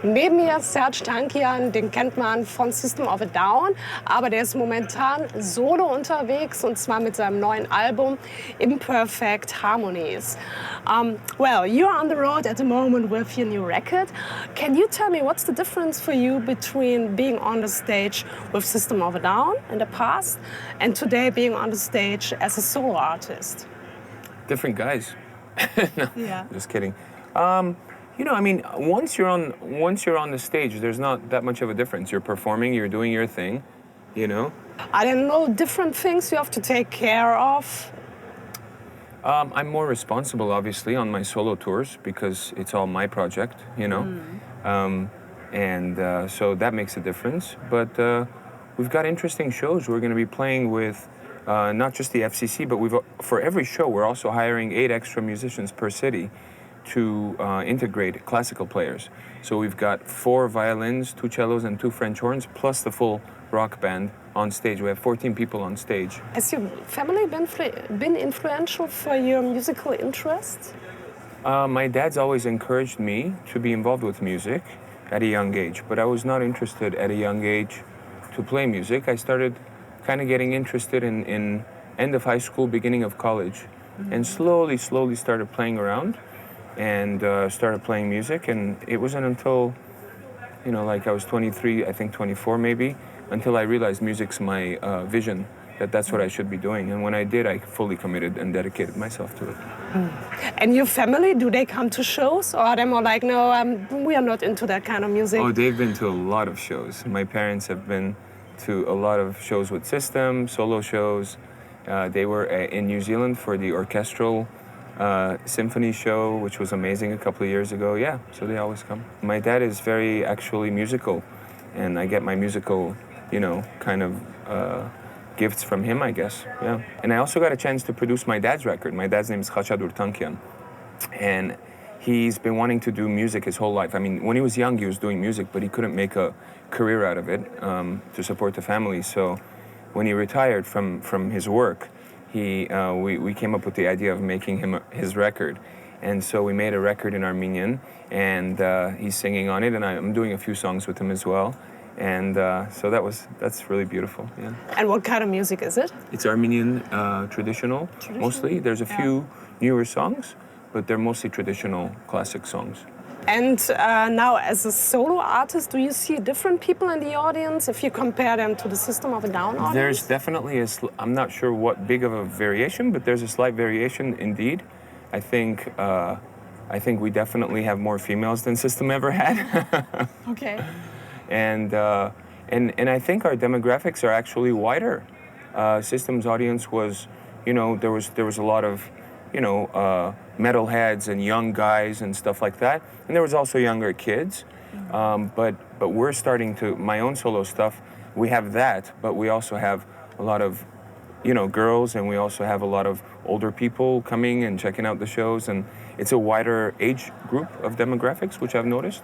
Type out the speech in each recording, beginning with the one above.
Neben mir Serj Tankian, den kennt man von System of a Down, aber der ist momentan solo unterwegs und zwar mit seinem neuen Album Imperfect Harmonies. Well, you're on the road at the moment with your new record. Can you tell me what's the difference for you between being on the stage with System of a Down in the past and today being on the stage as a solo artist? Different guys. No, Yeah. just kidding. You know, I mean, once you're on the stage, there's not that much of a difference. You're performing, you're doing your thing, you know. I don't know, different things you have to take care of. I'm more responsible, obviously, on my solo tours because it's all my project, you know. So that makes a difference. But we've got interesting shows. We're going to be playing with not just the FCC, but for every show, we're also hiring 8 extra musicians per city to integrate classical players. So we've got 4 violins, 2 cellos, and 2 French horns, plus the full rock band on stage. We have 14 people on stage. Has your family been influential for your musical interests? My dad's always encouraged me to be involved with music at a young age, but I was not interested at a young age to play music. I started kind of getting interested in end of high school, beginning of college, and slowly started playing around and started playing music. And it wasn't until, you know, like I was 23, I think 24 maybe, until I realized music's my vision, that's what I should be doing. And when I did, I fully committed and dedicated myself to it. And your family, do they come to shows or are they more like, no, we are not into that kind of music? Oh, they've been to a lot of shows. My parents have been to a lot of shows with System, solo shows. They were in New Zealand for the orchestral symphony show, which was amazing a couple of years ago. Yeah, so they always come. My dad is very actually musical, and I get my musical, you know, kind of gifts from him, I guess. Yeah. And I also got a chance to produce my dad's record. My dad's name is Serj Tankian, and he's been wanting to do music his whole life. I mean, when he was young, he was doing music, but he couldn't make a career out of it to support the family. So when he retired from his work, we came up with the idea of making him his record. And so we made a record in Armenian, and he's singing on it, and I'm doing a few songs with him as well. And so that's really beautiful, yeah. And what kind of music is it? It's Armenian traditional, mostly. There's a few newer songs, but they're mostly traditional classic songs. And now, as a solo artist, do you see different people in the audience if you compare them to the System of a Down audience? There's definitely I'm not sure what big of a variation, but there's a slight variation indeed. I think we definitely have more females than System ever had. Okay. And I think our demographics are actually wider. System's audience was, you know, there was a lot of, you know, metalheads and young guys and stuff like that. And there was also younger kids. But we're starting to, my own solo stuff, we have that, but we also have a lot of, you know, girls, and we also have a lot of older people coming and checking out the shows, and it's a wider age group of demographics, which I've noticed.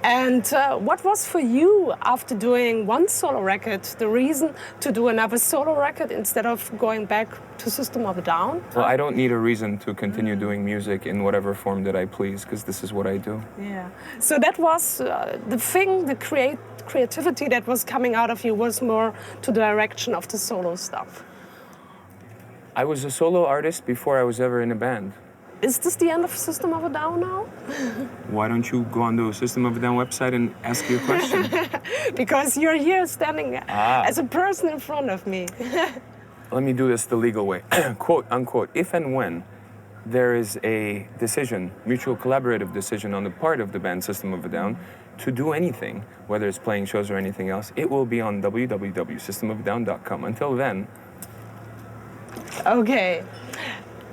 And what was for you, after doing one solo record, the reason to do another solo record instead of going back to System of a Down? Well, I don't need a reason to continue doing music in whatever form that I please, because this is what I do. Yeah. So that was the thing, the creativity that was coming out of you was more to the direction of the solo stuff. I was a solo artist before I was ever in a band. Is this the end of System of a Down now? Why don't you go on the System of a Down website and ask your question? Because you're here standing as a person in front of me. Let me do this the legal way. Quote, unquote, if and when there is a decision, mutual collaborative decision on the part of the band System of a Down to do anything, whether it's playing shows or anything else, it will be on www.systemofadown.com. Until then. Okay.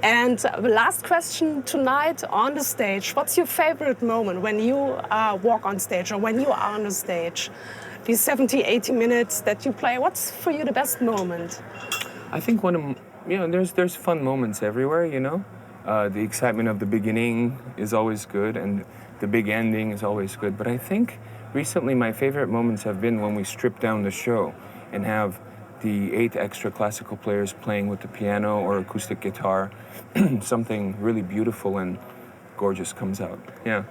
And the last question tonight on the stage. What's your favorite moment when you walk on stage or when you are on the stage? These 70, 80 minutes that you play, what's for you the best moment? I think there's fun moments everywhere, you know. The excitement of the beginning is always good, and the big ending is always good. But I think recently my favorite moments have been when we strip down the show and have the 8 extra classical players playing with the piano or acoustic guitar. Something really beautiful and gorgeous comes out. Yeah.